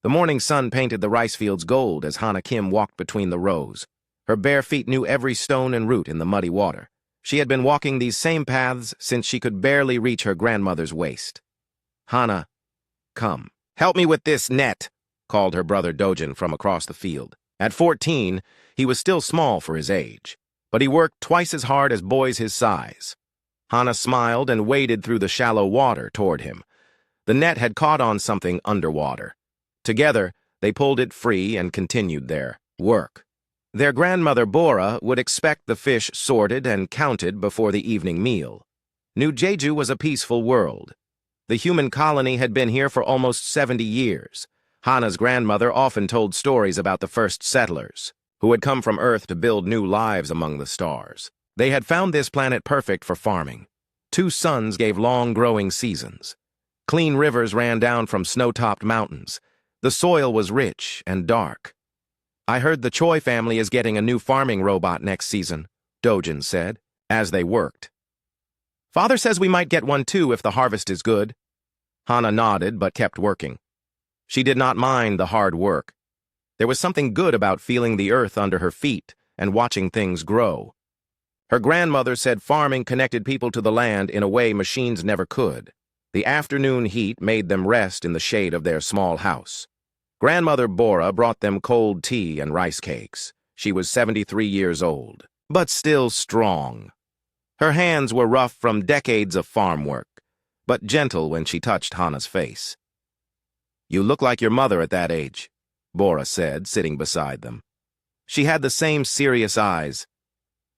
The morning sun painted the rice fields gold as Hana Kim walked between the rows. Her bare feet knew every stone and root in the muddy water. She had been walking these same paths since she could barely reach her grandmother's waist. "Hana, come. Help me with this net," called her brother Dojin from across the field. At 14, he was still small for his age, but he worked twice as hard as boys his size. Hana smiled and waded through the shallow water toward him. The net had caught on something underwater. Together, they pulled it free and continued their work. Their grandmother Bora would expect the fish sorted and counted before the evening meal. New Jeju was a peaceful world. The human colony had been here for almost 70 years. Hana's grandmother often told stories about the first settlers, who had come from Earth to build new lives among the stars. They had found this planet perfect for farming. 2 suns gave long growing seasons. Clean rivers ran down from snow-topped mountains. The soil was rich and dark. "I heard the Choi family is getting a new farming robot next season," Dojin said, as they worked. "Father says we might get one too if the harvest is good." Hana nodded but kept working. She did not mind the hard work. There was something good about feeling the earth under her feet and watching things grow. Her grandmother said farming connected people to the land in a way machines never could. The afternoon heat made them rest in the shade of their small house. Grandmother Bora brought them cold tea and rice cakes. She was 73 years old, but still strong. Her hands were rough from decades of farm work, but gentle when she touched Hana's face. "You look like your mother at that age," Bora said, sitting beside them. She had the same serious eyes.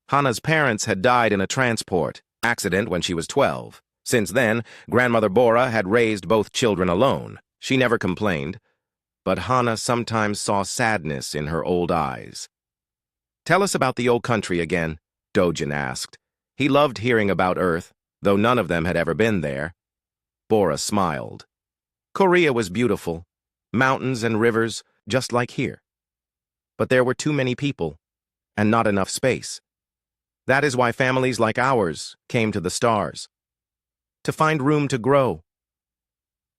Hana's parents had died in a transport accident when she was 12. Since then, Grandmother Bora had raised both children alone. She never complained, but Hana sometimes saw sadness in her old eyes. "Tell us about the old country again," Dojin asked. He loved hearing about Earth, though none of them had ever been there. Bora smiled. "Korea was beautiful. Mountains and rivers, just like here. But there were too many people, and not enough space. That is why families like ours came to the stars, to find room to grow.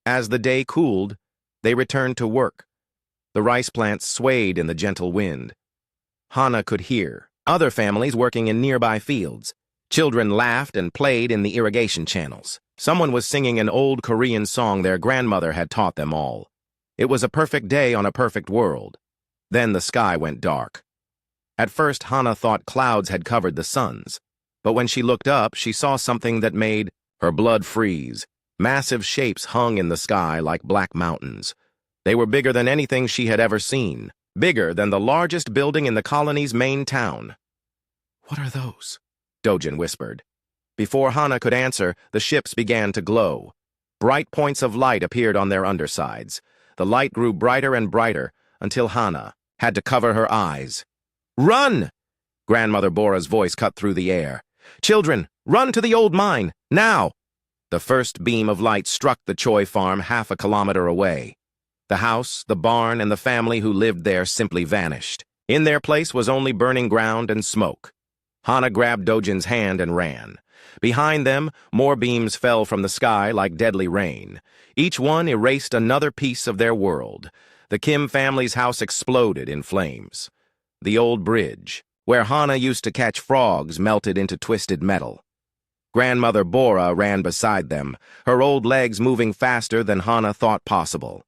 As the day cooled, they returned to work. The rice plants swayed in the gentle wind. Hana could hear other families working in nearby fields. Children laughed and played in the irrigation channels. Someone was singing an old Korean song their grandmother had taught them all. It was a perfect day on a perfect world. Then the sky went dark. At first, Hana thought clouds had covered the suns, but when she looked up, she saw something that made her blood freeze. Massive shapes hung in the sky like black mountains. They were bigger than anything she had ever seen, bigger than the largest building in the colony's main town. "What are those?" Dojin whispered. Before Hana could answer, the ships began to glow. Bright points of light appeared on their undersides. The light grew brighter and brighter until Hana had to cover her eyes. "Run!" Grandmother Bora's voice cut through the air. "Children, run to the old mine, now!" The first beam of light struck the Choi farm half a kilometer away. The house, the barn, and the family who lived there simply vanished. In their place was only burning ground and smoke. Hana grabbed Dojin's hand and ran. Behind them, more beams fell from the sky like deadly rain. Each one erased another piece of their world. The Kim family's house exploded in flames. The old bridge, where Hana used to catch frogs, melted into twisted metal. Grandmother Bora ran beside them, her old legs moving faster than Hana thought possible.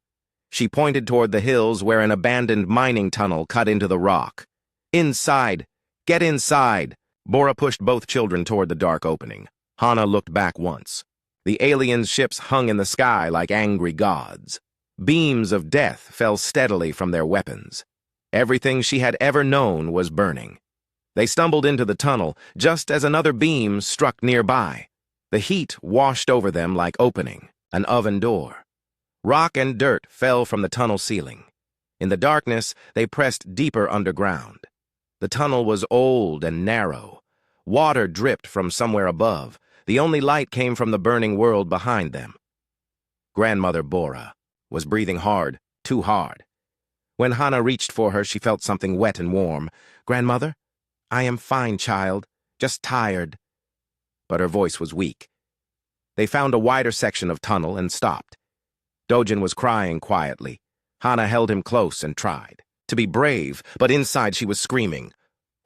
She pointed toward the hills where an abandoned mining tunnel cut into the rock. "Inside! Get inside!" Bora pushed both children toward the dark opening. Hana looked back once. The aliens' ships hung in the sky like angry gods. Beams of death fell steadily from their weapons. Everything she had ever known was burning. They stumbled into the tunnel just as another beam struck nearby. The heat washed over them like opening an oven door. Rock and dirt fell from the tunnel ceiling. In the darkness, they pressed deeper underground. The tunnel was old and narrow. Water dripped from somewhere above. The only light came from the burning world behind them. Grandmother Bora was breathing hard, too hard. When Hana reached for her, she felt something wet and warm. "Grandmother? I am fine, child. Just tired." But her voice was weak. They found a wider section of tunnel and stopped. Dojin was crying quietly. Hana held him close and tried to be brave, but inside she was screaming.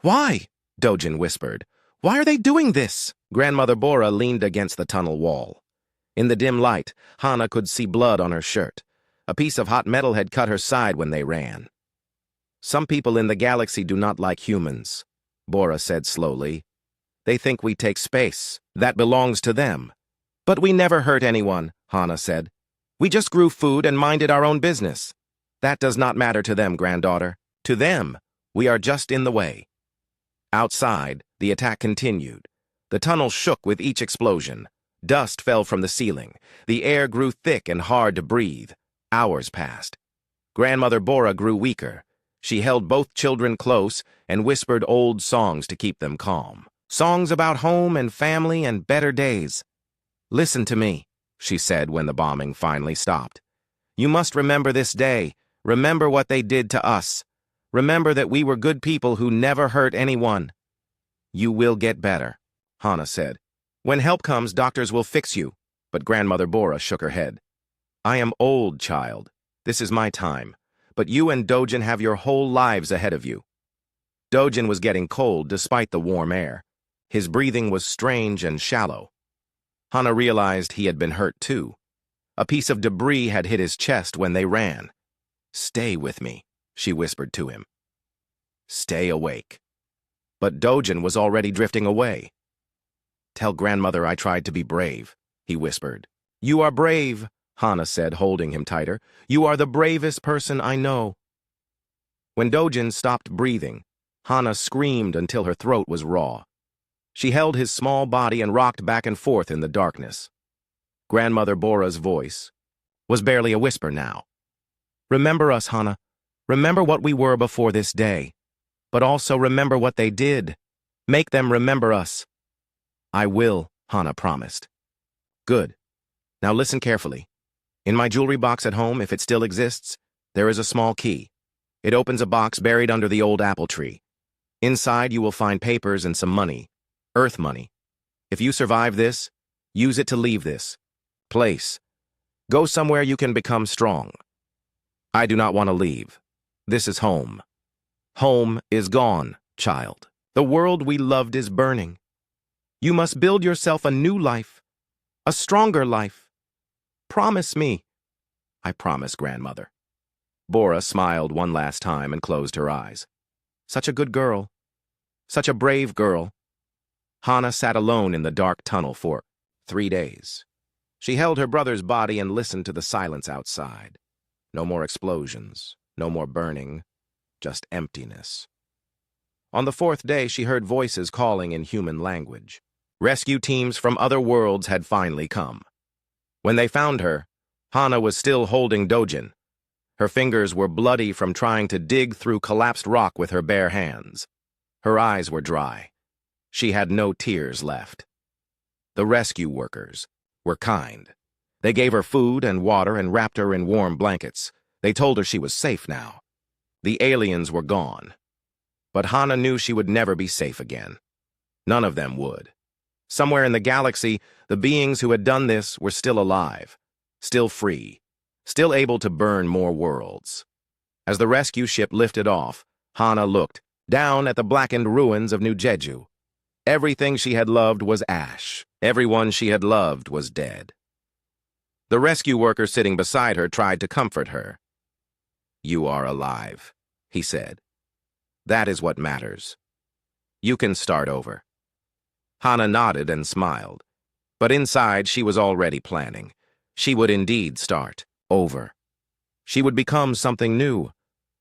"Why?" Dojin whispered. "Why are they doing this?" Grandmother Bora leaned against the tunnel wall. In the dim light, Hana could see blood on her shirt. A piece of hot metal had cut her side when they ran. "Some people in the galaxy do not like humans," Bora said slowly. "They think we take space. That belongs to them." "But we never hurt anyone," Hana said. "We just grew food and minded our own business." "That does not matter to them, granddaughter. To them, we are just in the way." Outside, the attack continued. The tunnel shook with each explosion. Dust fell from the ceiling. The air grew thick and hard to breathe. Hours passed. Grandmother Bora grew weaker. She held both children close and whispered old songs to keep them calm. Songs about home and family and better days. "Listen to me," she said when the bombing finally stopped. "You must remember this day. Remember what they did to us. Remember that we were good people who never hurt anyone." "You will get better," Hana said. "When help comes, doctors will fix you." But Grandmother Bora shook her head. "I am old, child. This is my time. But you and Dojin have your whole lives ahead of you." Dojin was getting cold despite the warm air. His breathing was strange and shallow. Hana realized he had been hurt too. A piece of debris had hit his chest when they ran. "Stay with me," she whispered to him. "Stay awake." But Dojin was already drifting away. "Tell grandmother I tried to be brave," he whispered. "You are brave," Hana said, holding him tighter. "You are the bravest person I know." When Dojin stopped breathing, Hana screamed until her throat was raw. She held his small body and rocked back and forth in the darkness. Grandmother Bora's voice was barely a whisper now. "Remember us, Hana. Remember what we were before this day. But also remember what they did. Make them remember us." "I will," Hana promised. "Good. Now listen carefully. In my jewelry box at home, if it still exists, there is a small key. It opens a box buried under the old apple tree. Inside you will find papers and some money. Earth money. If you survive this, use it to leave this place. Go somewhere you can become strong. I do not want to leave. This is home. Home is gone, child. The world we loved is burning. You must build yourself a new life, a stronger life. Promise me." "I promise, grandmother." Bora smiled one last time and closed her eyes. Such a good girl. Such a brave girl. Hana sat alone in the dark tunnel for 3 days. She held her brother's body and listened to the silence outside. No more explosions, no more burning, just emptiness. On the 4th day, she heard voices calling in human language. Rescue teams from other worlds had finally come. When they found her, Hana was still holding Dojin. Her fingers were bloody from trying to dig through collapsed rock with her bare hands. Her eyes were dry. She had no tears left. The rescue workers were kind. They gave her food and water and wrapped her in warm blankets. They told her she was safe now. The aliens were gone. But Hana knew she would never be safe again. None of them would. Somewhere in the galaxy, the beings who had done this were still alive, still free, still able to burn more worlds. As the rescue ship lifted off, Hana looked down at the blackened ruins of New Jeju. Everything she had loved was ash. Everyone she had loved was dead. The rescue worker sitting beside her tried to comfort her. "You are alive," he said. "That is what matters. You can start over." Hana nodded and smiled. But inside, she was already planning. She would indeed start over. She would become something new,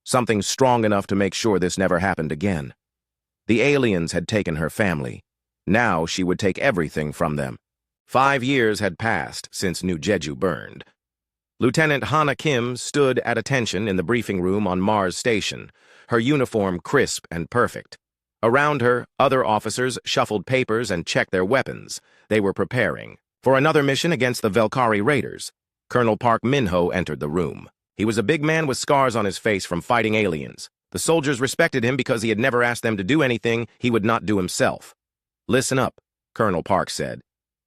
something strong enough to make sure this never happened again. The aliens had taken her family. Now she would take everything from them. 5 years had passed since New Jeju burned. Lieutenant Hana Kim stood at attention in the briefing room on Mars Station, her uniform crisp and perfect. Around her, other officers shuffled papers and checked their weapons. They were preparing for another mission against the Velkari raiders. Colonel Park Minho entered the room. He was a big man with scars on his face from fighting aliens. The soldiers respected him because he had never asked them to do anything he would not do himself. "Listen up," Colonel Park said.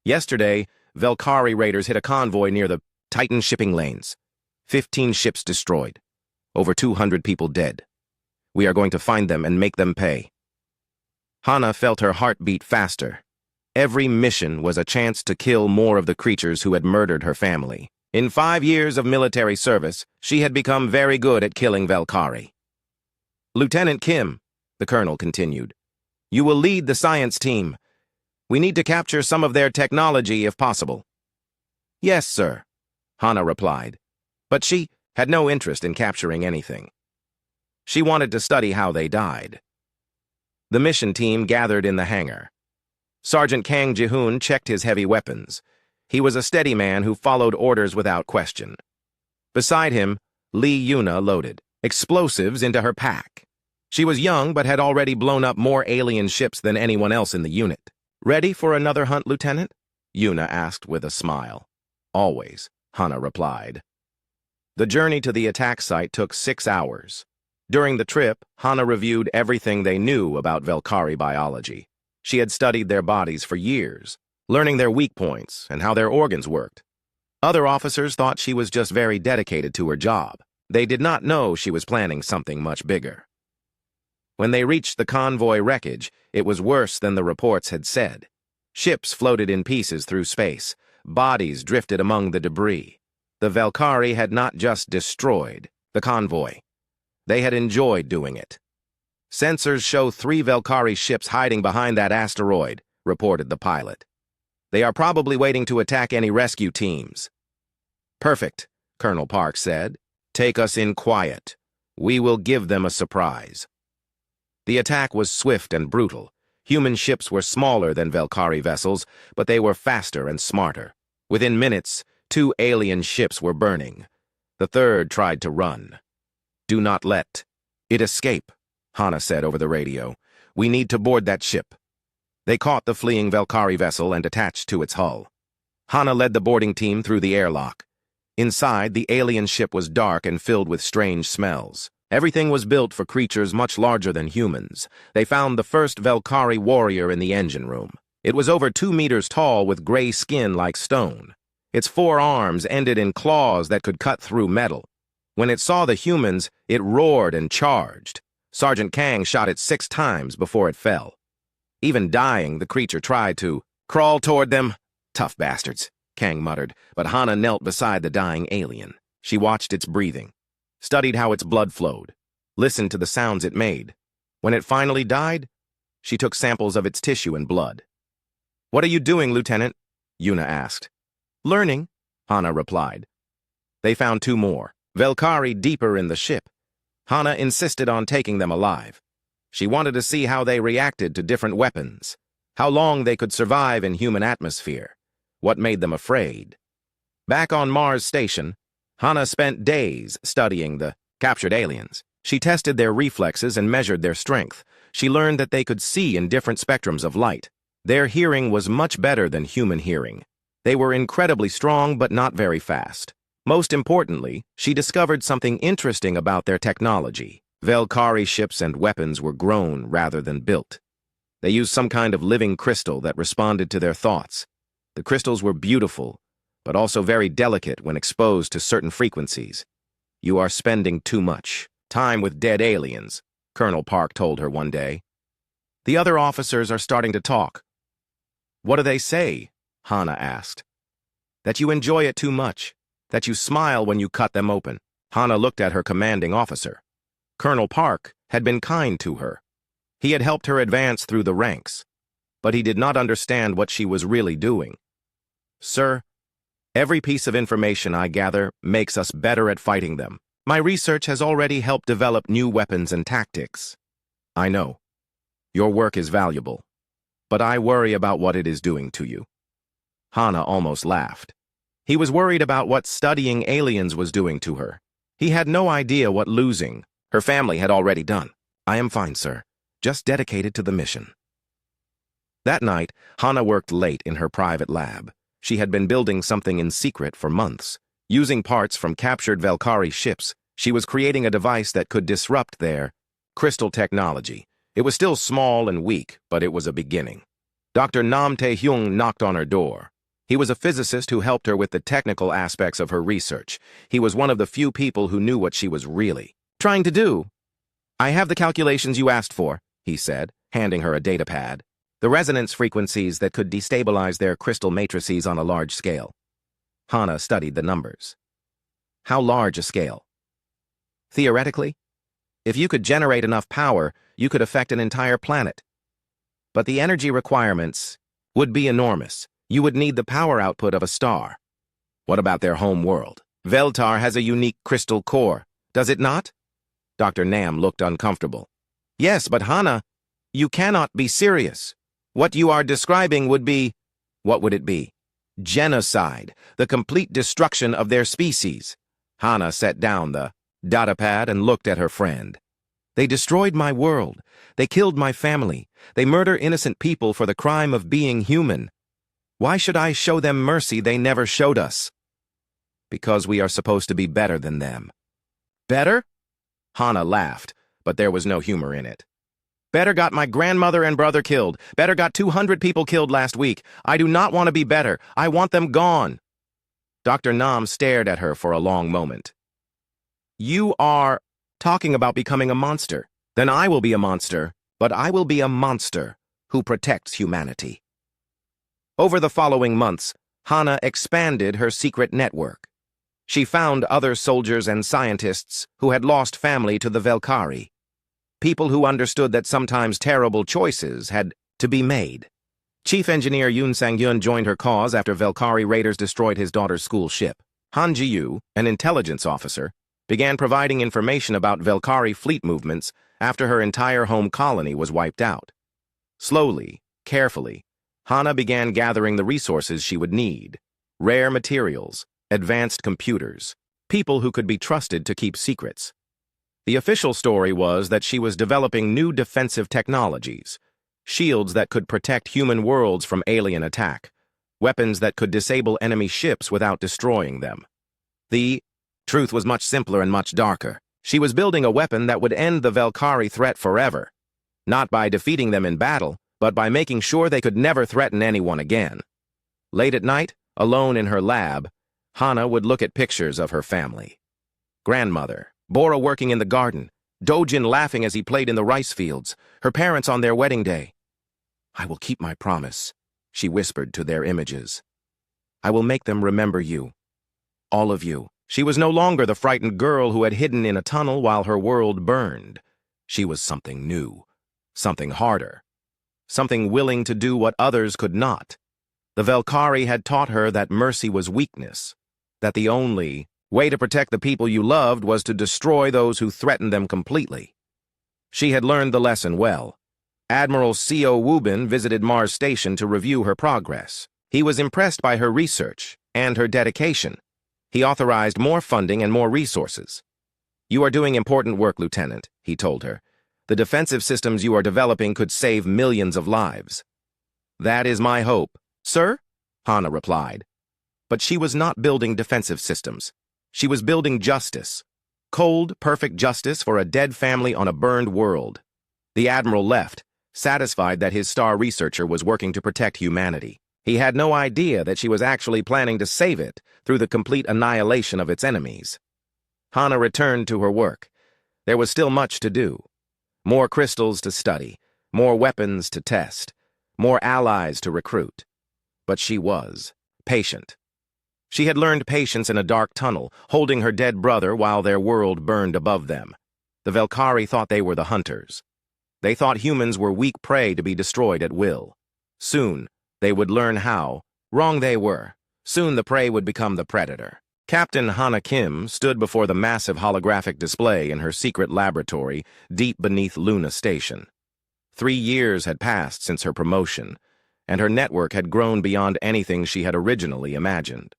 "Yesterday, Velkari raiders hit a convoy near the Titan shipping lanes. 15 ships destroyed. Over 200 people dead. We are going to find them and make them pay. Hana felt her heart beat faster. Every mission was a chance to kill more of the creatures who had murdered her family. In 5 years of military service, she had become very good at killing Valkyrie. Lieutenant Kim, the colonel continued, you will lead the science team. We need to capture some of their technology if possible. Yes, sir, Hana replied, but she had no interest in capturing anything. She wanted to study how they died. The mission team gathered in the hangar. Sergeant Kang Ji-hoon checked his heavy weapons. He was a steady man who followed orders without question. Beside him, Lee Yuna loaded explosives into her pack. She was young but had already blown up more alien ships than anyone else in the unit. Ready for another hunt, Lieutenant? Yuna asked with a smile. Always, Hana replied. The journey to the attack site took 6 hours. During the trip, Hana reviewed everything they knew about Valkyrie biology. She had studied their bodies for years, learning their weak points and how their organs worked. Other officers thought she was just very dedicated to her job. They did not know she was planning something much bigger. When they reached the convoy wreckage, it was worse than the reports had said. Ships floated in pieces through space. Bodies drifted among the debris. The Valkyrie had not just destroyed the convoy. They had enjoyed doing it. Sensors show 3 Valkyrie ships hiding behind that asteroid, reported the pilot. They are probably waiting to attack any rescue teams. Perfect, Colonel Park said. Take us in quiet. We will give them a surprise. The attack was swift and brutal. Human ships were smaller than Valkyrie vessels, but they were faster and smarter. Within minutes, 2 alien ships were burning. The third tried to run. Do not let it escape, Hana said over the radio. We need to board that ship. They caught the fleeing Valkyrie vessel and attached to its hull. Hana led the boarding team through the airlock. Inside, the alien ship was dark and filled with strange smells. Everything was built for creatures much larger than humans. They found the first Valkyrie warrior in the engine room. It was over 2 meters tall with gray skin like stone. Its 4 arms ended in claws that could cut through metal. When it saw the humans, it roared and charged. Sergeant Kang shot it 6 times before it fell. Even dying, the creature tried to crawl toward them. Tough bastards, Kang muttered, but Hana knelt beside the dying alien. She watched its breathing, studied how its blood flowed, listened to the sounds it made. When it finally died, she took samples of its tissue and blood. What are you doing, Lieutenant? Yuna asked. Learning, Hana replied. They found 2 more, Valkyrie deeper in the ship. Hana insisted on taking them alive. She wanted to see how they reacted to different weapons, how long they could survive in human atmosphere, what made them afraid. Back on Mars Station, Hana spent days studying the captured aliens. She tested their reflexes and measured their strength. She learned that they could see in different spectrums of light. Their hearing was much better than human hearing. They were incredibly strong but not very fast. Most importantly, she discovered something interesting about their technology. Valkyrie ships and weapons were grown rather than built. They used some kind of living crystal that responded to their thoughts. The crystals were beautiful, but also very delicate when exposed to certain frequencies. You are spending too much time with dead aliens, Colonel Park told her one day. The other officers are starting to talk. What do they say? Hana asked. That you enjoy it too much, that you smile when you cut them open. Hana looked at her commanding officer. Colonel Park had been kind to her. He had helped her advance through the ranks, but he did not understand what she was really doing. Sir, every piece of information I gather makes us better at fighting them. My research has already helped develop new weapons and tactics. I know. Your work is valuable, but I worry about what it is doing to you. Hana almost laughed. He was worried about what studying aliens was doing to her. He had no idea what losing her family had already done. I am fine, sir. Just dedicated to the mission. That night, Hana worked late in her private lab. She had been building something in secret for months. Using parts from captured Valkyrie ships, she was creating a device that could disrupt their crystal technology. It was still small and weak, but it was a beginning. Dr. Nam Tae-hyung knocked on her door. He was a physicist who helped her with the technical aspects of her research. He was one of the few people who knew what she was really trying to do? I have the calculations you asked for, he said, handing her a datapad. The resonance frequencies that could destabilize their crystal matrices on a large scale. Hana studied the numbers. How large a scale? Theoretically, if you could generate enough power, you could affect an entire planet. But the energy requirements would be enormous. You would need the power output of a star. What about their home world? Veltar has a unique crystal core, does it not? Dr. Nam looked uncomfortable. Yes, but Hana, you cannot be serious. What you are describing would be... What would it be? Genocide, the complete destruction of their species. Hana set down the datapad and looked at her friend. They destroyed my world. They killed my family. They murder innocent people for the crime of being human. Why should I show them mercy they never showed us? Because we are supposed to be better than them. Better? Hana laughed, but there was no humor in it. Better got my grandmother and brother killed. Better got 200 people killed last week. I do not want to be better. I want them gone. Dr. Nam stared at her for a long moment. You are talking about becoming a monster. Then I will be a monster, but I will be a monster who protects humanity. Over the following months, Hana expanded her secret network. She found other soldiers and scientists who had lost family to the Velkari. People who understood that sometimes terrible choices had to be made. Chief Engineer Yoon Sang-yun joined her cause after Velkari raiders destroyed his daughter's school ship. Han Ji-yu, an intelligence officer, began providing information about Velkari fleet movements after her entire home colony was wiped out. Slowly, carefully, Hana began gathering the resources she would need: rare materials, advanced computers, people who could be trusted to keep secrets. The official story was that she was developing new defensive technologies, shields that could protect human worlds from alien attack, weapons that could disable enemy ships without destroying them. The truth was much simpler and much darker. She was building a weapon that would end the Velkari threat forever, not by defeating them in battle, but by making sure they could never threaten anyone again. Late at night, alone in her lab, Hana would look at pictures of her family. Grandmother, Bora working in the garden, Dojin laughing as he played in the rice fields, her parents on their wedding day. I will keep my promise, she whispered to their images. I will make them remember you. All of you. She was no longer the frightened girl who had hidden in a tunnel while her world burned. She was something new, something harder, something willing to do what others could not. The Velkari had taught her that mercy was weakness, that the only way to protect the people you loved was to destroy those who threatened them completely. She had learned the lesson well. Admiral C.O. Wubin visited Mars Station to review her progress. He was impressed by her research and her dedication. He authorized more funding and more resources. You are doing important work, Lieutenant, he told her. The defensive systems you are developing could save millions of lives. That is my hope, sir, Hana replied. But she was not building defensive systems. She was building justice. Cold, perfect justice for a dead family on a burned world. The Admiral left, satisfied that his star researcher was working to protect humanity. He had no idea that she was actually planning to save it through the complete annihilation of its enemies. Hana returned to her work. There was still much to do. More crystals to study, more weapons to test, more allies to recruit. But she was patient. She had learned patience in a dark tunnel, holding her dead brother while their world burned above them. The Velkari thought they were the hunters. They thought humans were weak prey to be destroyed at will. Soon, they would learn how wrong they were. Soon the prey would become the predator. Captain Hana Kim stood before the massive holographic display in her secret laboratory deep beneath Luna Station. 3 years had passed since her promotion, and her network had grown beyond anything she had originally imagined.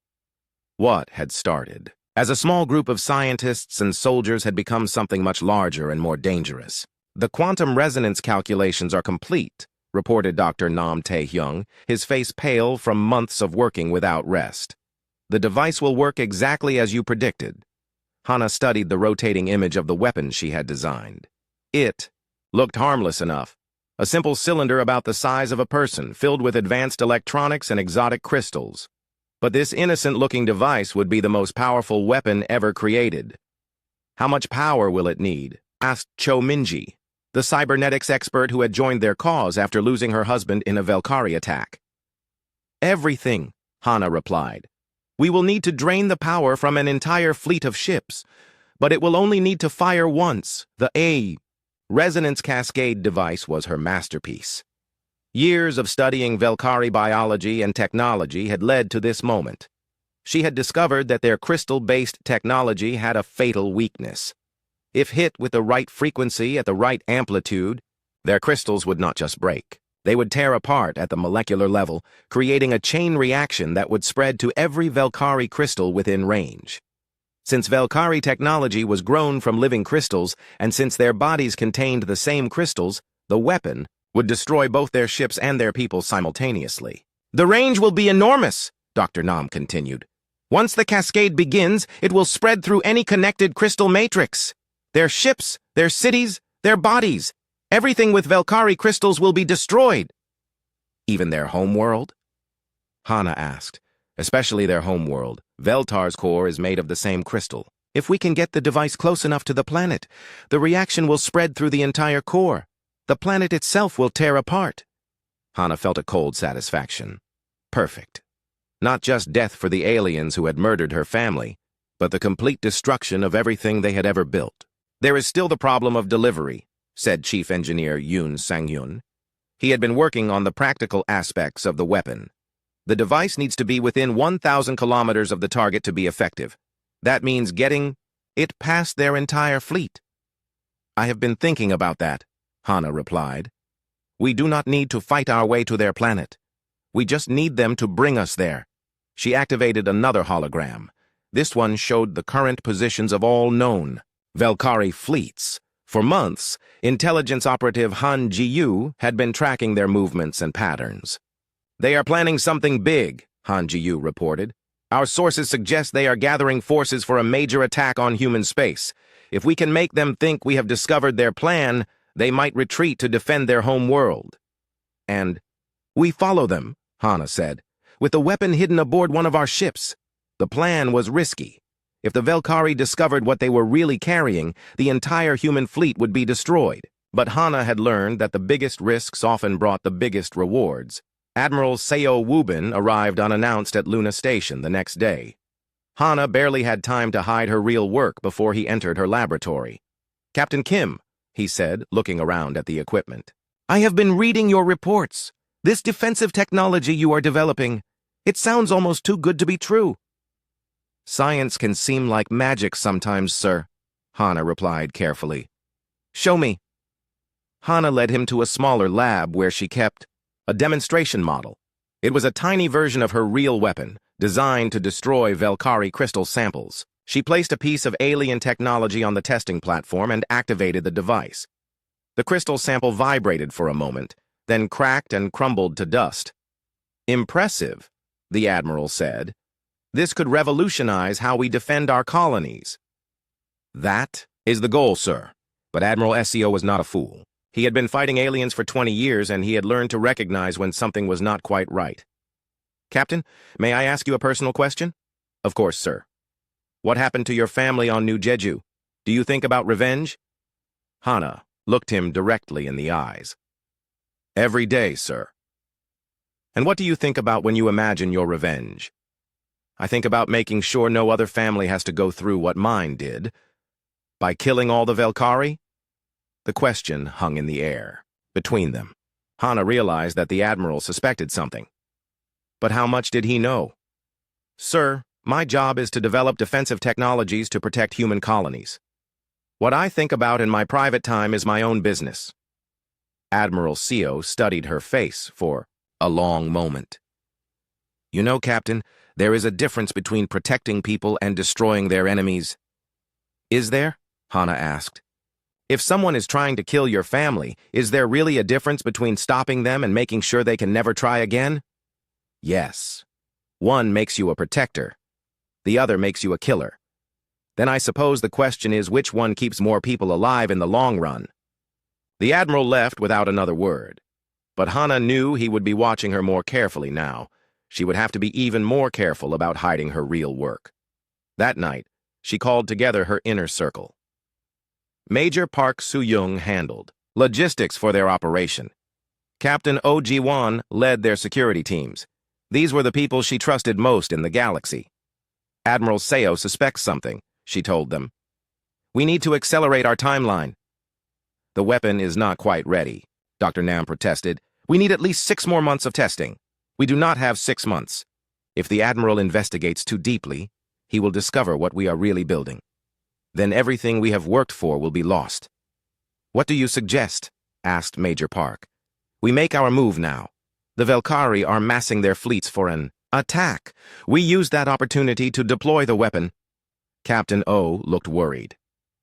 What had started as a small group of scientists and soldiers had become something much larger and more dangerous. The quantum resonance calculations are complete, reported Dr. Nam Tae-hyung, his face pale from months of working without rest. The device will work exactly as you predicted. Hana studied the rotating image of the weapon she had designed. It looked harmless enough. A simple cylinder about the size of a person, filled with advanced electronics and exotic crystals. But this innocent-looking device would be the most powerful weapon ever created. How much power will it need? Asked Cho Minji, the cybernetics expert who had joined their cause after losing her husband in a Velkari attack. Everything, Hana replied. We will need to drain the power from an entire fleet of ships, but it will only need to fire once. The A resonance cascade device was her masterpiece. Years of studying Velkari biology and technology had led to this moment. She had discovered that their crystal-based technology had a fatal weakness. If hit with the right frequency at the right amplitude, their crystals would not just break. They would tear apart at the molecular level, creating a chain reaction that would spread to every Velkari crystal within range. Since Velkari technology was grown from living crystals, and since their bodies contained the same crystals, the weapon would destroy both their ships and their people simultaneously. The range will be enormous, Dr. Nam continued. Once the cascade begins, it will spread through any connected crystal matrix. Their ships, their cities, their bodies. Everything with Velkari crystals will be destroyed. Even their homeworld? Hana asked. Especially their homeworld. Veltar's core is made of the same crystal. If we can get the device close enough to the planet, the reaction will spread through the entire core. The planet itself will tear apart. Hana felt a cold satisfaction. Perfect. Not just death for the aliens who had murdered her family, but the complete destruction of everything they had ever built. There is still the problem of delivery, said Chief Engineer Yoon Sang-hyun. He had been working on the practical aspects of the weapon. The device needs to be within 1,000 kilometers of the target to be effective. That means getting it past their entire fleet. I have been thinking about that, Hana replied. We do not need to fight our way to their planet. We just need them to bring us there. She activated another hologram. This one showed the current positions of all known Velkari fleets. For months, intelligence operative Han Ji-yu had been tracking their movements and patterns. They are planning something big, Han Ji-yu reported. Our sources suggest they are gathering forces for a major attack on human space. If we can make them think we have discovered their plan, they might retreat to defend their home world. And we follow them, Hana said, with the weapon hidden aboard one of our ships. The plan was risky. If the Velkari discovered what they were really carrying, the entire human fleet would be destroyed. But Hana had learned that the biggest risks often brought the biggest rewards. Admiral Seo Wubin arrived unannounced at Luna Station the next day. Hana barely had time to hide her real work before he entered her laboratory. Captain Kim, he said, looking around at the equipment. I have been reading your reports. This defensive technology you are developing, it sounds almost too good to be true. Science can seem like magic sometimes, sir, Hana replied carefully. Show me. Hana led him to a smaller lab where she kept a demonstration model. It was a tiny version of her real weapon, designed to destroy Velkari crystal samples. She placed a piece of alien technology on the testing platform and activated the device. The crystal sample vibrated for a moment, then cracked and crumbled to dust. Impressive, the Admiral said. This could revolutionize how we defend our colonies. That is the goal, sir. But Admiral Seo was not a fool. He had been fighting aliens for 20 years, and he had learned to recognize when something was not quite right. Captain, may I ask you a personal question? Of course, sir. What happened to your family on New Jeju? Do you think about revenge? Hana looked him directly in the eyes. Every day, sir. And what do you think about when you imagine your revenge? I think about making sure no other family has to go through what mine did. By killing all the Velkari? The question hung in the air. Between them, Hana realized that the Admiral suspected something. But how much did he know? Sir, my job is to develop defensive technologies to protect human colonies. What I think about in my private time is my own business. Admiral Seo studied her face for a long moment. You know, Captain, there is a difference between protecting people and destroying their enemies. Is there? Hana asked. If someone is trying to kill your family, is there really a difference between stopping them and making sure they can never try again? Yes. One makes you a protector. The other makes you a killer. Then I suppose the question is which one keeps more people alive in the long run. The Admiral left without another word. But Hana knew he would be watching her more carefully now. She would have to be even more careful about hiding her real work. That night, she called together her inner circle. Major Park Soo-young handled logistics for their operation. Captain Oh Ji-won led their security teams. These were the people she trusted most in the galaxy. Admiral Seo suspects something, she told them. We need to accelerate our timeline. The weapon is not quite ready, Dr. Nam protested. We need at least 6 more months of testing. We do not have 6 months. If the Admiral investigates too deeply, he will discover what we are really building. Then everything we have worked for will be lost. What do you suggest? Asked Major Park. We make our move now. The Valkyrie are massing their fleets for an attack. We use that opportunity to deploy the weapon. Captain O looked worried.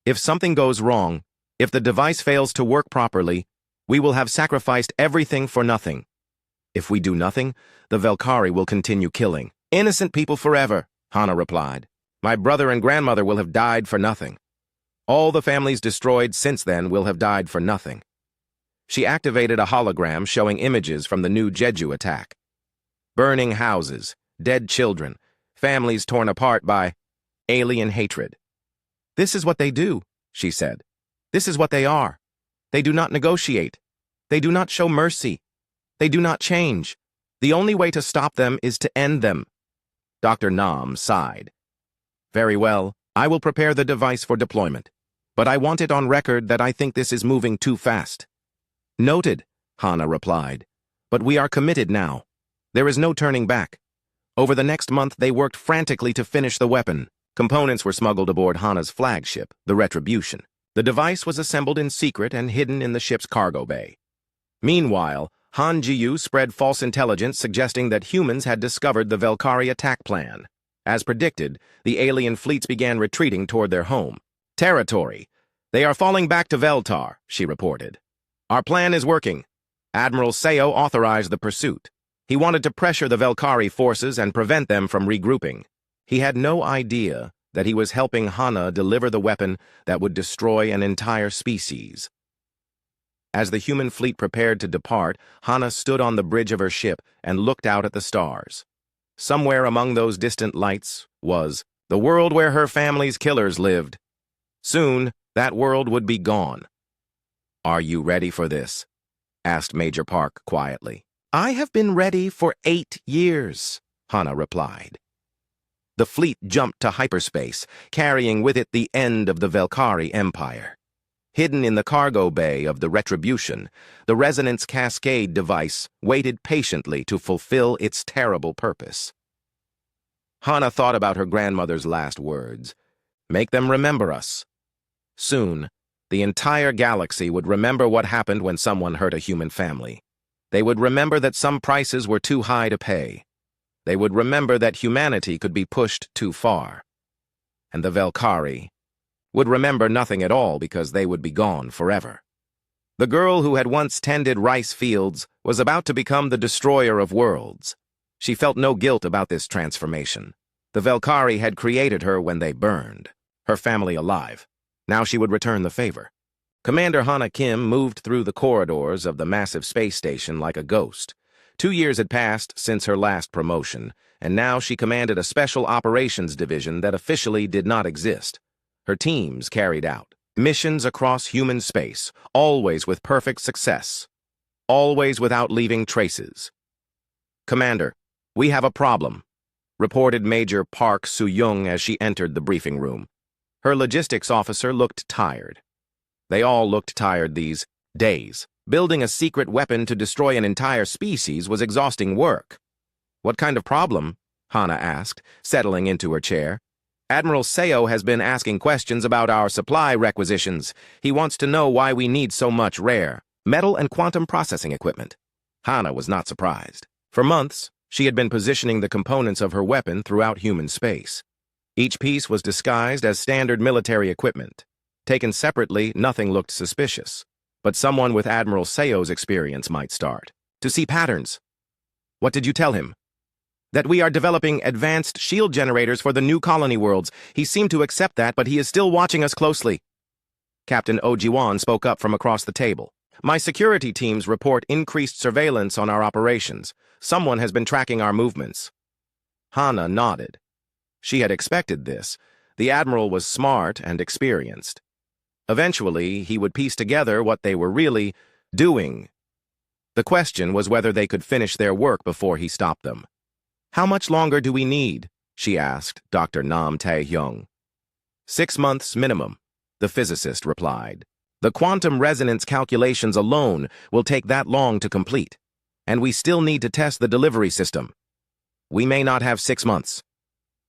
If something goes wrong, if the device fails to work properly, we will have sacrificed everything for nothing. If we do nothing, the Valkyrie will continue killing innocent people forever, Hana replied. My brother and grandmother will have died for nothing. All the families destroyed since then will have died for nothing. She activated a hologram showing images from the new Jeju attack. Burning houses, dead children, families torn apart by alien hatred. This is what they do, she said. This is what they are. They do not negotiate. They do not show mercy. They do not change. The only way to stop them is to end them. Dr. Nam sighed. Very well, I will prepare the device for deployment. But I want it on record that I think this is moving too fast. Noted, Hana replied. But we are committed now. There is no turning back. Over the next month, they worked frantically to finish the weapon. Components were smuggled aboard Hana's flagship, the Retribution. The device was assembled in secret and hidden in the ship's cargo bay. Meanwhile, Han Ji-yu spread false intelligence suggesting that humans had discovered the Valkyrie attack plan. As predicted, the alien fleets began retreating toward their home territory. They are falling back to Veltar, she reported. Our plan is working. Admiral Seo authorized the pursuit. He wanted to pressure the Valkyrie forces and prevent them from regrouping. He had no idea that he was helping Hana deliver the weapon that would destroy an entire species. As the human fleet prepared to depart, Hana stood on the bridge of her ship and looked out at the stars. Somewhere among those distant lights was the world where her family's killers lived. Soon, that world would be gone. Are you ready for this? Asked Major Park quietly. I have been ready for 8 years, Hana replied. The fleet jumped to hyperspace, carrying with it the end of the Valkyrie Empire. Hidden in the cargo bay of the Retribution, the Resonance Cascade device waited patiently to fulfill its terrible purpose. Hana thought about her grandmother's last words. Make them remember us. Soon, the entire galaxy would remember what happened when someone hurt a human family. They would remember that some prices were too high to pay. They would remember that humanity could be pushed too far. And the Valkyrie would remember nothing at all because they would be gone forever. The girl who had once tended rice fields was about to become the destroyer of worlds. She felt no guilt about this transformation. The Valkyrie had created her when they burned, her family alive. Now she would return the favor. Commander Hana Kim moved through the corridors of the massive space station like a ghost. 2 years had passed since her last promotion, and now she commanded a special operations division that officially did not exist. Her teams carried out missions across human space, always with perfect success, always without leaving traces. Commander, we have a problem, reported Major Park Soo-young as she entered the briefing room. Her logistics officer looked tired. They all looked tired these days. Building a secret weapon to destroy an entire species was exhausting work. What kind of problem? Hana asked, settling into her chair. Admiral Seo has been asking questions about our supply requisitions. He wants to know why we need so much rare metal and quantum processing equipment. Hana was not surprised. For months, she had been positioning the components of her weapon throughout human space. Each piece was disguised as standard military equipment. Taken separately, nothing looked suspicious. But someone with Admiral Seo's experience might start to see patterns. What did you tell him? That we are developing advanced shield generators for the new colony worlds. He seemed to accept that, but he is still watching us closely. Captain Oh Ji-won spoke up from across the table. My security teams report increased surveillance on our operations. Someone has been tracking our movements. Hana nodded. She had expected this. The Admiral was smart and experienced. Eventually, he would piece together what they were really doing. The question was whether they could finish their work before he stopped them. "How much longer do we need?" she asked Dr. Nam Tae-hyung. 6 months minimum, the physicist replied. "The quantum resonance calculations alone will take that long to complete, and we still need to test the delivery system. We may not have 6 months."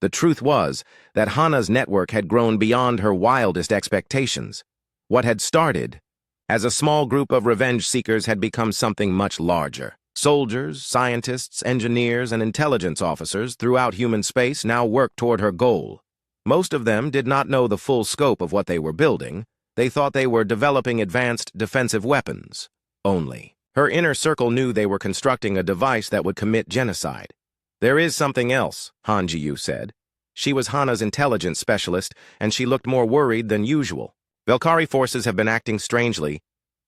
The truth was that Hana's network had grown beyond her wildest expectations. What had started as a small group of revenge seekers had become something much larger. Soldiers, scientists, engineers, and intelligence officers throughout human space now worked toward her goal. Most of them did not know the full scope of what they were building. They thought they were developing advanced defensive weapons only. Her inner circle knew they were constructing a device that would commit genocide. "There is something else," Han Ji-yu said. She was Hana's intelligence specialist, and she looked more worried than usual. "Velkari forces have been acting strangely.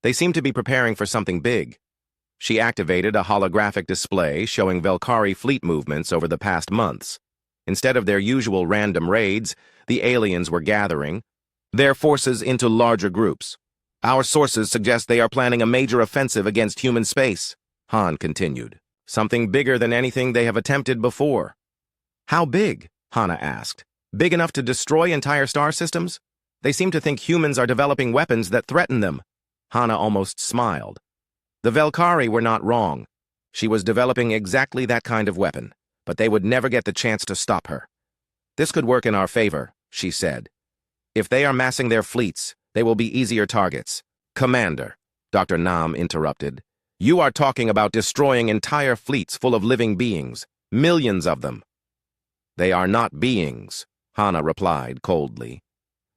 They seem to be preparing for something big." She activated a holographic display showing Velkari fleet movements over the past months. Instead of their usual random raids, the aliens were gathering their forces into larger groups. "Our sources suggest they are planning a major offensive against human space," Han continued. "Something bigger than anything they have attempted before." "How big?" Hana asked. "Big enough to destroy entire star systems? They seem to think humans are developing weapons that threaten them." Hana almost smiled. The Velkari were not wrong. She was developing exactly that kind of weapon, but they would never get the chance to stop her. "This could work in our favor," she said. "If they are massing their fleets, they will be easier targets." "Commander," Dr. Nam interrupted, "you are talking about destroying entire fleets full of living beings, millions of them." "They are not beings," Hana replied coldly.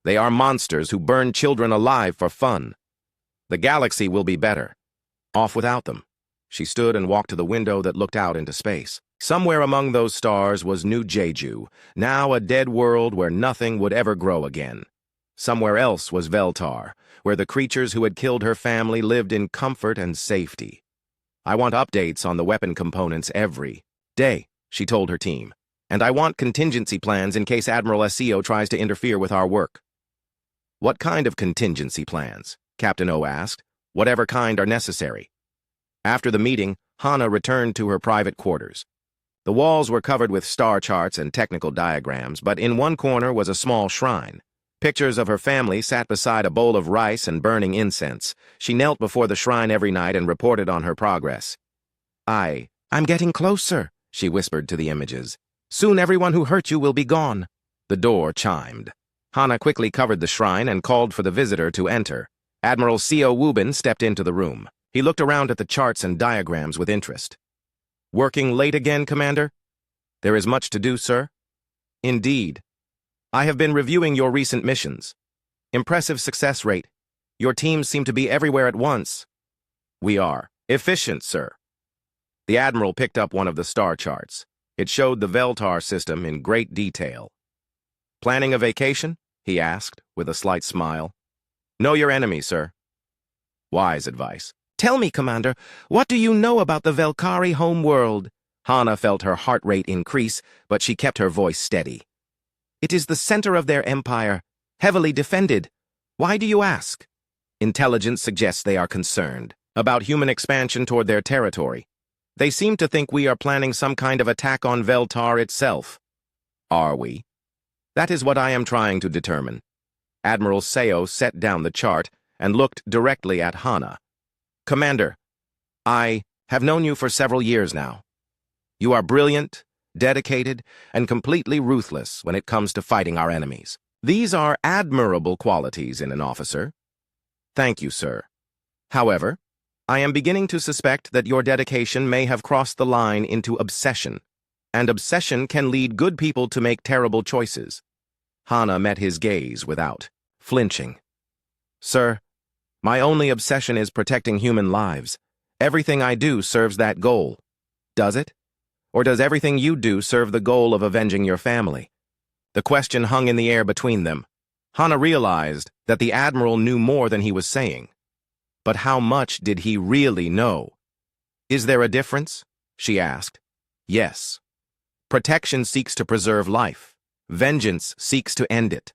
"They are monsters who burn children alive for fun. The galaxy will be better off without them." She stood and walked to the window that looked out into space. Somewhere among those stars was New Jeju, now a dead world where nothing would ever grow again. Somewhere else was Veltar, where the creatures who had killed her family lived in comfort and safety. "I want updates on the weapon components every day," she told her team. "And I want contingency plans in case Admiral Seo tries to interfere with our work." "What kind of contingency plans?" Captain O asked. "Whatever kind are necessary." After the meeting, Hana returned to her private quarters. The walls were covered with star charts and technical diagrams, but in one corner was a small shrine. Pictures of her family sat beside a bowl of rice and burning incense. She knelt before the shrine every night and reported on her progress. I'm getting closer," she whispered to the images. "Soon everyone who hurt you will be gone." The door chimed. Hana quickly covered the shrine and called for the visitor to enter. Admiral Seo Wubin stepped into the room. He looked around at the charts and diagrams with interest. "Working late again, Commander?" "There is much to do, sir." "Indeed. I have been reviewing your recent missions. Impressive success rate. Your teams seem to be everywhere at once." "We are. Efficient, sir." The Admiral picked up one of the star charts. It showed the Veltar system in great detail. "Planning a vacation?" he asked, with a slight smile. "Know your enemy, sir." Wise advice. "Tell me, Commander, what do you know about the Velkari homeworld?" Hana felt her heart rate increase, but she kept her voice steady. "It is the center of their empire, heavily defended. Why do you ask?" "Intelligence suggests they are concerned about human expansion toward their territory. They seem to think we are planning some kind of attack on Veltar itself." "Are we?" "That is what I am trying to determine." Admiral Seo set down the chart and looked directly at Hana. "Commander, I have known you for several years now. You are brilliant, dedicated, and completely ruthless when it comes to fighting our enemies. These are admirable qualities in an officer." "Thank you, sir. However, I am beginning to suspect that your dedication may have crossed the line into obsession, and obsession can lead good people to make terrible choices." Hana met his gaze without flinching. "Sir, my only obsession is protecting human lives. Everything I do serves that goal. Does it? Or does everything you do serve the goal of avenging your family?" The question hung in the air between them. Hana realized that the Admiral knew more than he was saying. But how much did he really know? "Is there a difference?" she asked. "Yes. Protection seeks to preserve life. Vengeance seeks to end it.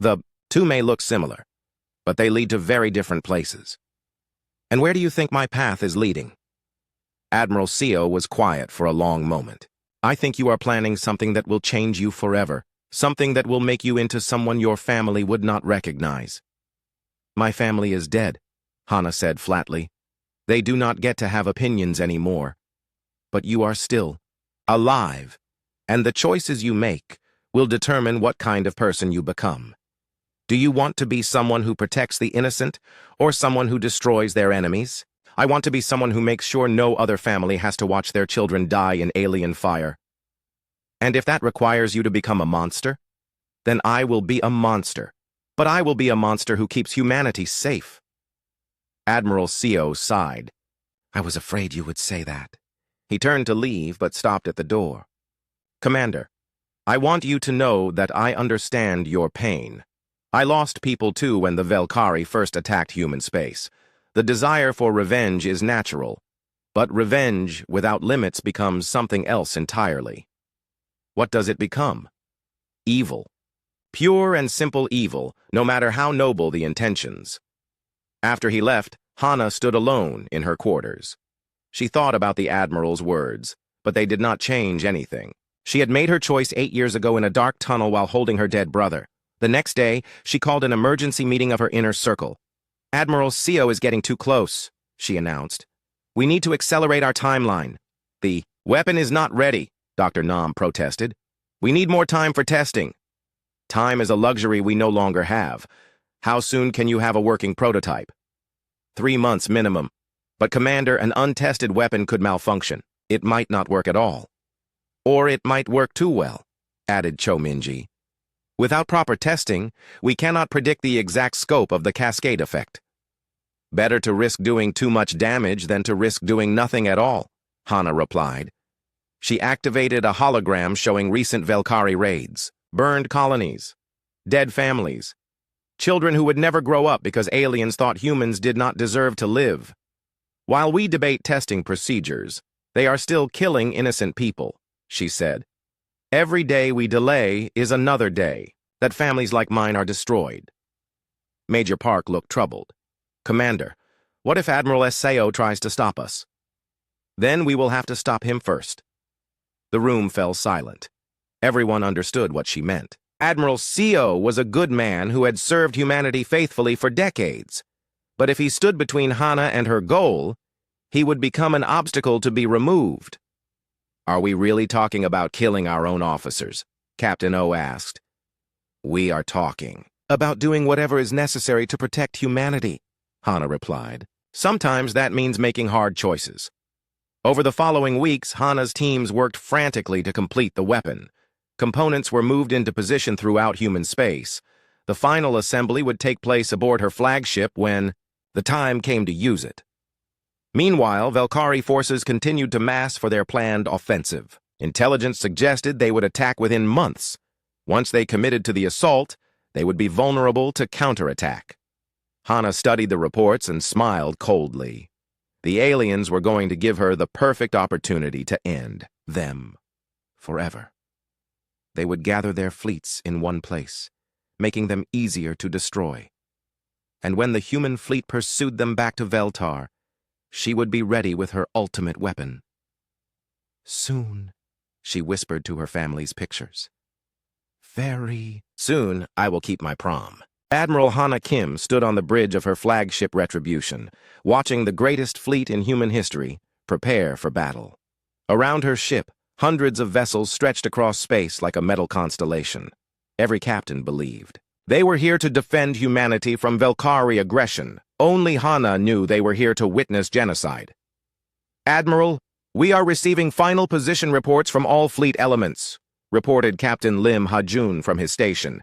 The two may look similar, but they lead to very different places. And where do you think my path is leading? Admiral Seo was quiet for a long moment. I think you are planning something that will change you forever, something that will make you into someone your family would not recognize. My family is dead, Hana said flatly. They do not get to have opinions anymore. But you are still alive, and the choices you make will determine what kind of person you become. Do you want to be someone who protects the innocent, or someone who destroys their enemies? I want to be someone who makes sure no other family has to watch their children die in alien fire. And if that requires you to become a monster, then I will be a monster. But I will be a monster who keeps humanity safe. Admiral Seo sighed. I was afraid you would say that. He turned to leave, but stopped at the door. Commander, I want you to know that I understand your pain. I lost people too when the Velkari first attacked human space. The desire for revenge is natural, but revenge without limits becomes something else entirely. What does it become? Evil. Pure and simple evil, no matter how noble the intentions. After he left, Hana stood alone in her quarters. She thought about the Admiral's words, but they did not change anything. She had made her choice 8 years ago in a dark tunnel while holding her dead brother. The next day, she called an emergency meeting of her inner circle. Admiral Seo is getting too close, she announced. We need to accelerate our timeline. The weapon is not ready, Dr. Nam protested. We need more time for testing. Time is a luxury we no longer have. How soon can you have a working prototype? 3 months minimum. But Commander, an untested weapon could malfunction. It might not work at all. Or it might work too well, added Cho Minji. Without proper testing, we cannot predict the exact scope of the cascade effect. Better to risk doing too much damage than to risk doing nothing at all, Hana replied. She activated a hologram showing recent Velkari raids, burned colonies, dead families, children who would never grow up because aliens thought humans did not deserve to live. While we debate testing procedures, they are still killing innocent people, she said. Every day we delay is another day that families like mine are destroyed. Major Park looked troubled. Commander, what if Admiral Seo tries to stop us? Then we will have to stop him first. The room fell silent. Everyone understood what she meant. Admiral Seo was a good man who had served humanity faithfully for decades. But if he stood between Hana and her goal, he would become an obstacle to be removed. Are we really talking about killing our own officers? Captain O asked. We are talking about doing whatever is necessary to protect humanity, Hana replied. Sometimes that means making hard choices. Over the following weeks, Hana's teams worked frantically to complete the weapon. Components were moved into position throughout human space. The final assembly would take place aboard her flagship when the time came to use it. Meanwhile, Velkari forces continued to mass for their planned offensive. Intelligence suggested they would attack within months. Once they committed to the assault, they would be vulnerable to counterattack. Hana studied the reports and smiled coldly. The aliens were going to give her the perfect opportunity to end them forever. They would gather their fleets in one place, making them easier to destroy. And when the human fleet pursued them back to Veltar, she would be ready with her ultimate weapon. Soon, she whispered to her family's pictures. Very soon, I will keep my prom. Admiral Hana Kim stood on the bridge of her flagship Retribution, watching the greatest fleet in human history prepare for battle. Around her ship, hundreds of vessels stretched across space like a metal constellation. Every captain believed. They were here to defend humanity from Velkari aggression. Only Hana knew they were here to witness genocide. Admiral, we are receiving final position reports from all fleet elements, reported Captain Lim Hajun from his station.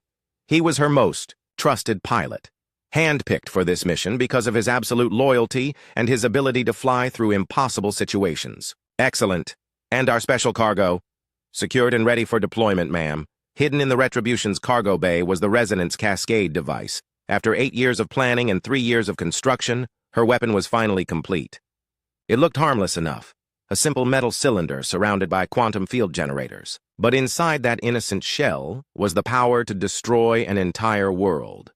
He was her most trusted pilot, handpicked for this mission because of his absolute loyalty and his ability to fly through impossible situations. Excellent. And our special cargo? Secured and ready for deployment, ma'am. Hidden in the Retribution's cargo bay was the Resonance Cascade device. After 8 years of planning and 3 years of construction, her weapon was finally complete. It looked harmless enough, a simple metal cylinder surrounded by quantum field generators. But inside that innocent shell was the power to destroy an entire world.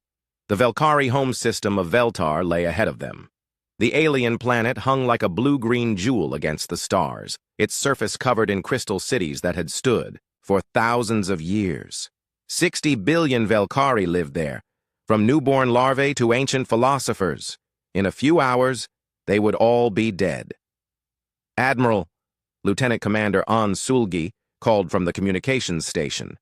The Velkari home system of Veltar lay ahead of them. The alien planet hung like a blue-green jewel against the stars, its surface covered in crystal cities that had stood for thousands of years. 60 billion Velkari lived there, from newborn larvae to ancient philosophers. In a few hours, they would all be dead. "Admiral," Lieutenant Commander An Sulgi called from the communications station.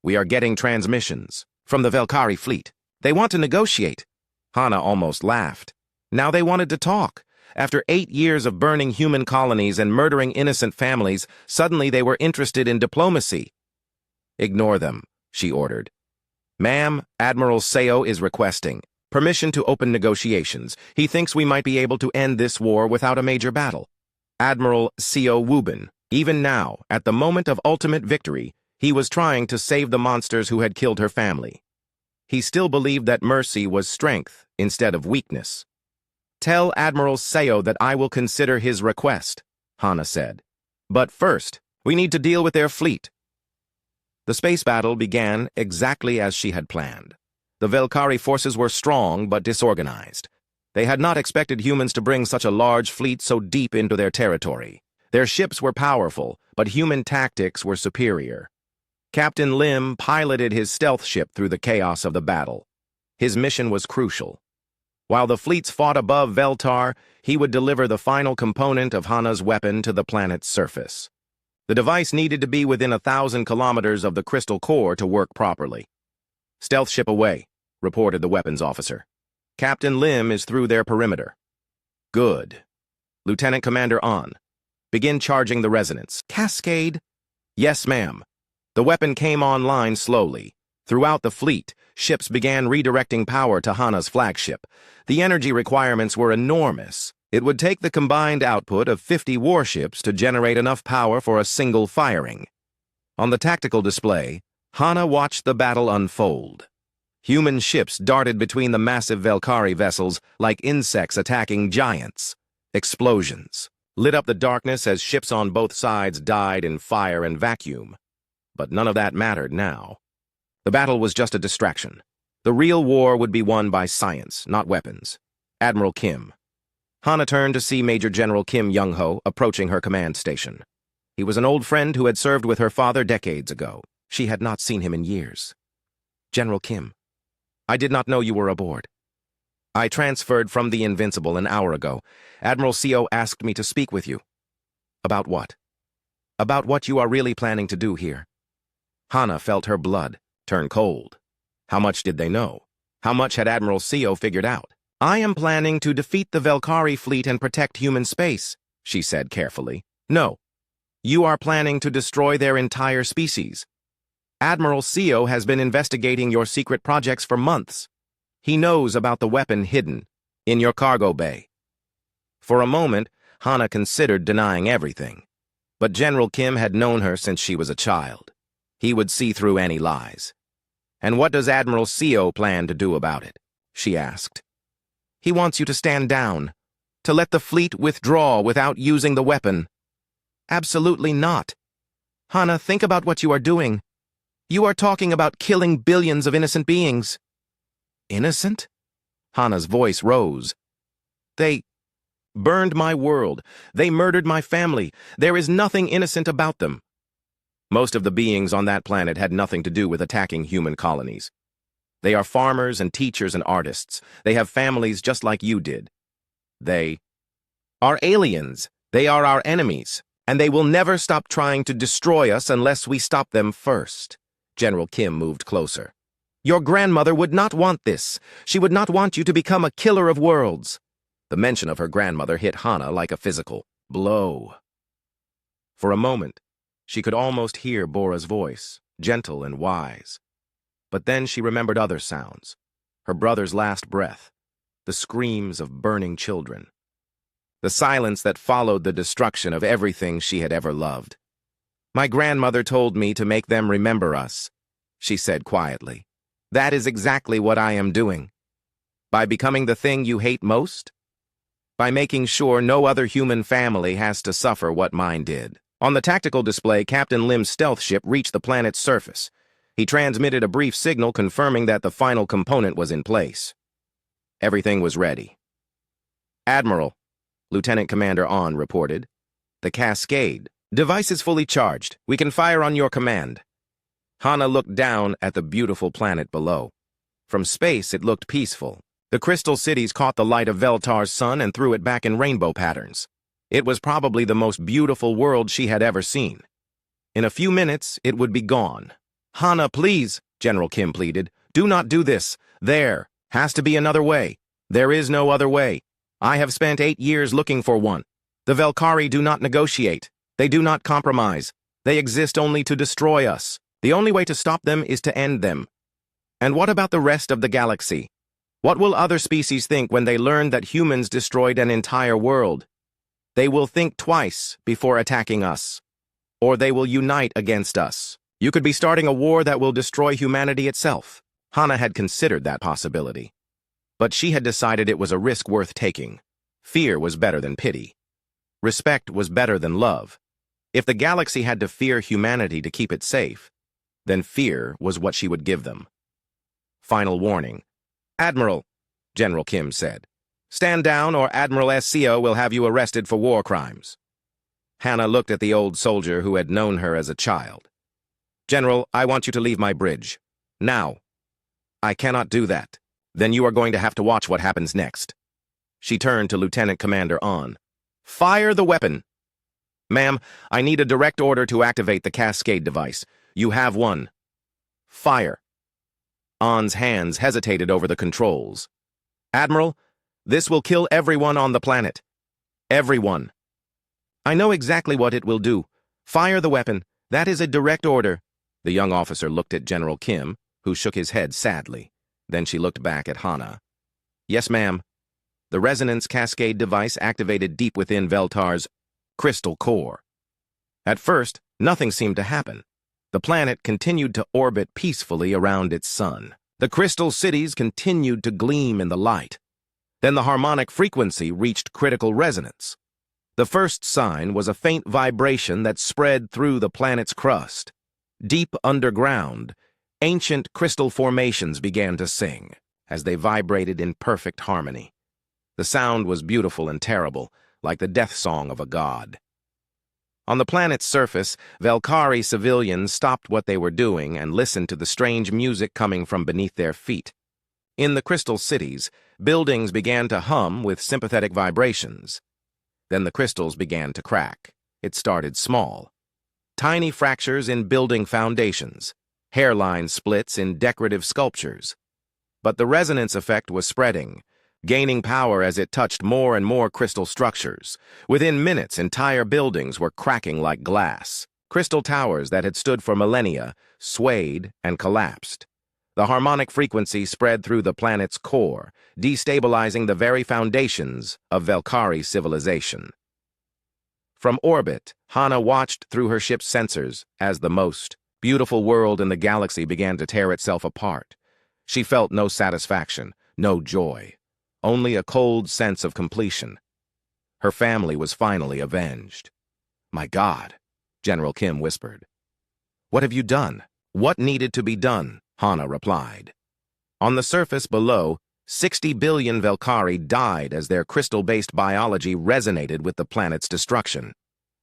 "We are getting transmissions from the Velkari fleet. They want to negotiate." Hana almost laughed. Now they wanted to talk. After 8 years of burning human colonies and murdering innocent families, suddenly they were interested in diplomacy. "Ignore them," she ordered. "Ma'am, Admiral Seo is requesting permission to open negotiations. He thinks we might be able to end this war without a major battle." Admiral Seo Wubin, even now, at the moment of ultimate victory, he was trying to save the monsters who had killed her family. He still believed that mercy was strength instead of weakness. "Tell Admiral Seo that I will consider his request," Hana said. "But first, we need to deal with their fleet." The space battle began exactly as she had planned. The Velkari forces were strong but disorganized. They had not expected humans to bring such a large fleet so deep into their territory. Their ships were powerful, but human tactics were superior. Captain Lim piloted his stealth ship through the chaos of the battle. His mission was crucial. While the fleets fought above Veltar, he would deliver the final component of Hana's weapon to the planet's surface. The device needed to be within 1,000 kilometers of the crystal core to work properly. "Stealth ship away," reported the weapons officer. "Captain Lim is through their perimeter." "Good. Lieutenant Commander An, begin charging the resonance." "Cascade?" "Yes, ma'am." The weapon came online slowly. Throughout the fleet, ships began redirecting power to Hana's flagship. The energy requirements were enormous. It would take the combined output of 50 warships to generate enough power for a single firing. On the tactical display, Hana watched the battle unfold. Human ships darted between the massive Velkari vessels like insects attacking giants. Explosions lit up the darkness as ships on both sides died in fire and vacuum. But none of that mattered now. The battle was just a distraction. The real war would be won by science, not weapons. Admiral Kim. Hana turned to see Major General Kim Young-ho approaching her command station. He was an old friend who had served with her father decades ago. She had not seen him in years. "General Kim, I did not know you were aboard. I transferred from the Invincible an hour ago. Admiral Seo asked me to speak with you." "About what?" "About what you are really planning to do here." Hana felt her blood turn cold. How much did they know? How much had Admiral Seo figured out? "I am planning to defeat the Velkari fleet and protect human space," she said carefully. "No. You are planning to destroy their entire species. Admiral Seo has been investigating your secret projects for months. He knows about the weapon hidden in your cargo bay." For a moment, Hana considered denying everything. But General Kim had known her since she was a child. He would see through any lies. "And what does Admiral Seo plan to do about it?" she asked. "He wants you to stand down, to let the fleet withdraw without using the weapon." "Absolutely not. Hana, think about what you are doing. You are talking about killing billions of innocent beings." "Innocent?" Hana's voice rose. "They burned my world. They murdered my family. There is nothing innocent about them." Most of the beings on that planet had nothing to do with attacking human colonies. They are farmers and teachers and artists. They have families just like you did. They are aliens. They are our enemies, and they will never stop trying to destroy us unless we stop them first. General Kim moved closer. "Your grandmother would not want this. She would not want you to become a killer of worlds." The mention of her grandmother hit Hana like a physical blow. For a moment, she could almost hear Bora's voice, gentle and wise. But then she remembered other sounds, her brother's last breath, the screams of burning children, the silence that followed the destruction of everything she had ever loved. "My grandmother told me to make them remember us," she said quietly. "That is exactly what I am doing. By becoming the thing you hate most? By making sure no other human family has to suffer what mine did." On the tactical display, Captain Lim's stealth ship reached the planet's surface. He transmitted a brief signal confirming that the final component was in place. Everything was ready. "Admiral," Lieutenant Commander On reported. "The Cascade. Device is fully charged. We can fire on your command." Hana looked down at the beautiful planet below. From space, it looked peaceful. The crystal cities caught the light of Veltar's sun and threw it back in rainbow patterns. It was probably the most beautiful world she had ever seen. In a few minutes, it would be gone. "Hana, please," General Kim pleaded. "Do not do this. There has to be another way. There is no other way. I have spent 8 years looking for one. The Velkari do not negotiate. They do not compromise. They exist only to destroy us. The only way to stop them is to end them. And what about the rest of the galaxy? What will other species think when they learn that humans destroyed an entire world? They will think twice before attacking us. Or they will unite against us. You could be starting a war that will destroy humanity itself." Hana had considered that possibility. But she had decided it was a risk worth taking. Fear was better than pity. Respect was better than love. If the galaxy had to fear humanity to keep it safe, then fear was what she would give them. Final warning. "Admiral," General Kim said. "Stand down or Admiral SCO will have you arrested for war crimes." Hana looked at the old soldier who had known her as a child. "General, I want you to leave my bridge. Now." "I cannot do that. Then you are going to have to watch what happens next." She turned to Lieutenant Commander On. "Fire the weapon." "Ma'am, I need a direct order to activate the Cascade device. You have one." "Fire." On's hands hesitated over the controls. "Admiral, this will kill everyone on the planet. Everyone." "I know exactly what it will do. Fire the weapon. That is a direct order." The young officer looked at General Kim, who shook his head sadly. Then she looked back at Hana. "Yes, ma'am." The resonance cascade device activated deep within Veltar's crystal core. At first, nothing seemed to happen. The planet continued to orbit peacefully around its sun. The crystal cities continued to gleam in the light. Then the harmonic frequency reached critical resonance. The first sign was a faint vibration that spread through the planet's crust. Deep underground, ancient crystal formations began to sing as they vibrated in perfect harmony. The sound was beautiful and terrible, like the death song of a god. On the planet's surface, Velkari civilians stopped what they were doing and listened to the strange music coming from beneath their feet. In the crystal cities, buildings began to hum with sympathetic vibrations. Then the crystals began to crack. It started small. Tiny fractures in building foundations, hairline splits in decorative sculptures. But the resonance effect was spreading, gaining power as it touched more and more crystal structures. Within minutes, entire buildings were cracking like glass. Crystal towers that had stood for millennia swayed and collapsed. The harmonic frequency spread through the planet's core, destabilizing the very foundations of Velkari civilization. From orbit, Hana watched through her ship's sensors as the most beautiful world in the galaxy began to tear itself apart. She felt no satisfaction, no joy, only a cold sense of completion. Her family was finally avenged. "My God," General Kim whispered. "What have you done?" "What needed to be done?" Hana replied. On the surface below, 60 billion Velkari died as their crystal-based biology resonated with the planet's destruction.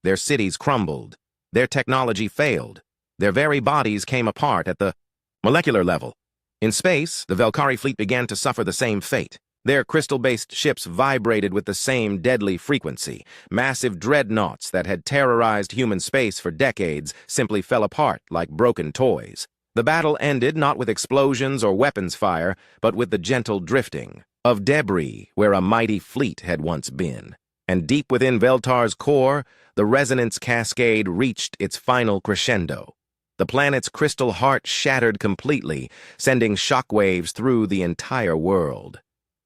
Their cities crumbled. Their technology failed. Their very bodies came apart at the molecular level. In space, the Velkari fleet began to suffer the same fate. Their crystal-based ships vibrated with the same deadly frequency. Massive dreadnoughts that had terrorized human space for decades simply fell apart like broken toys. The battle ended not with explosions or weapons fire, but with the gentle drifting of debris where a mighty fleet had once been. And deep within Veltar's core, the resonance cascade reached its final crescendo. The planet's crystal heart shattered completely, sending shockwaves through the entire world.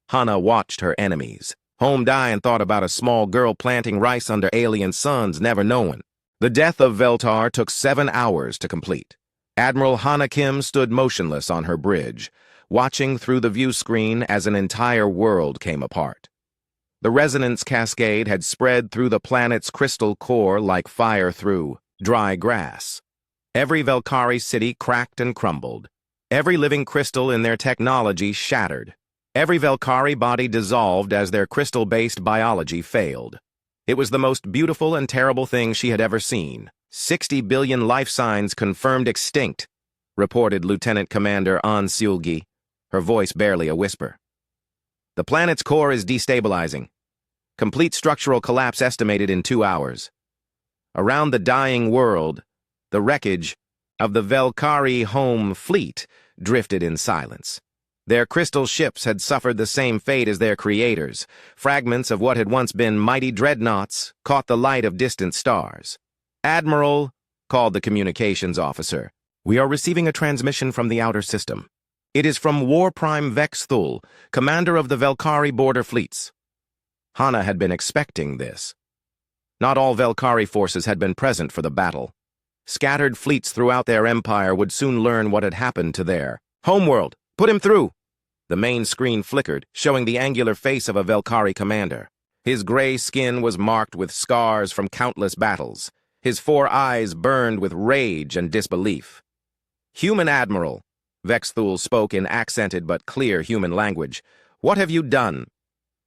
Hana watched her enemies. Home die and thought about a small girl planting rice under alien suns, never knowing. The death of Veltar took 7 hours to complete. Admiral Hana Kim stood motionless on her bridge, watching through the view screen as an entire world came apart. The resonance cascade had spread through the planet's crystal core like fire through dry grass. Every Velkari city cracked and crumbled. Every living crystal in their technology shattered. Every Velkari body dissolved as their crystal-based biology failed. It was the most beautiful and terrible thing she had ever seen. 60 billion life signs confirmed extinct, reported Lieutenant Commander An Seulgi, her voice barely a whisper. The planet's core is destabilizing. Complete structural collapse estimated in 2 hours. Around the dying world, the wreckage of the Velkari home fleet drifted in silence. Their crystal ships had suffered the same fate as their creators. Fragments of what had once been mighty dreadnoughts caught the light of distant stars. "Admiral," called the communications officer, "we are receiving a transmission from the outer system. It is from War Prime Vex Thul, commander of the Velkari border fleets." Hana had been expecting this. Not all Velkari forces had been present for the battle. Scattered fleets throughout their empire would soon learn what had happened to their homeworld. "Put him through!" The main screen flickered, showing the angular face of a Velkari commander. His gray skin was marked with scars from countless battles. His 4 eyes burned with rage and disbelief. "Human Admiral," Vex Thul spoke in accented but clear human language, "what have you done?"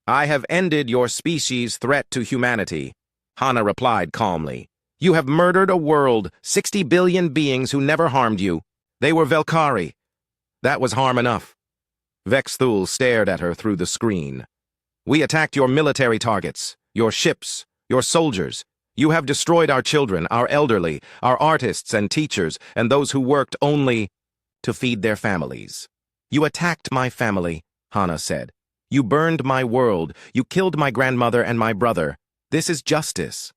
"I have ended your species' threat to humanity," Hana replied calmly. "You have murdered a world, 60 billion beings who never harmed you. They were Velkari. That was harm enough." Vex Thul stared at her through the screen. "We attacked your military targets, your ships, your soldiers. You have destroyed our children, our elderly, our artists and teachers, and those who worked only to feed their families." "You attacked my family," Hana said. "You burned my world. You killed my grandmother and my brother. This is justice.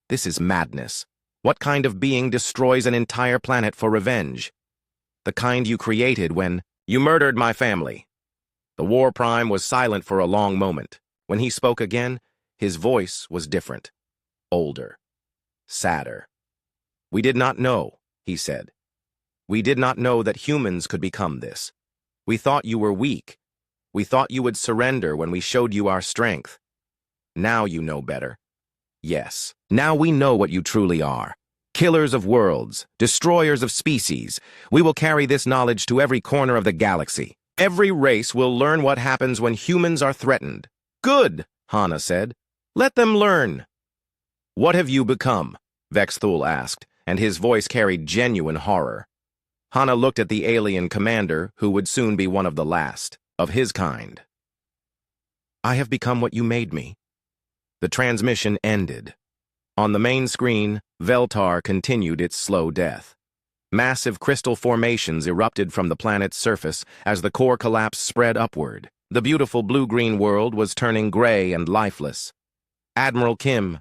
This is madness. What kind of being destroys an entire planet for revenge? The kind you created when you murdered my family." The War Prime was silent for a long moment. When he spoke again, his voice was different. Older. Sadder. "We did not know," he said. "We did not know that humans could become this. We thought you were weak. We thought you would surrender when we showed you our strength. Now you know better. Yes, now we know what you truly are. Killers of worlds, destroyers of species. We will carry this knowledge to every corner of the galaxy. Every race will learn what happens when humans are threatened." "Good," Hana said. "Let them learn." "What have you become?" Vex Thul asked, and his voice carried genuine horror. Hana looked at the alien commander, who would soon be one of the last of his kind. "I have become what you made me." The transmission ended. On the main screen, Veltar continued its slow death. Massive crystal formations erupted from the planet's surface as the core collapse spread upward. The beautiful blue-green world was turning gray and lifeless. Admiral Kim,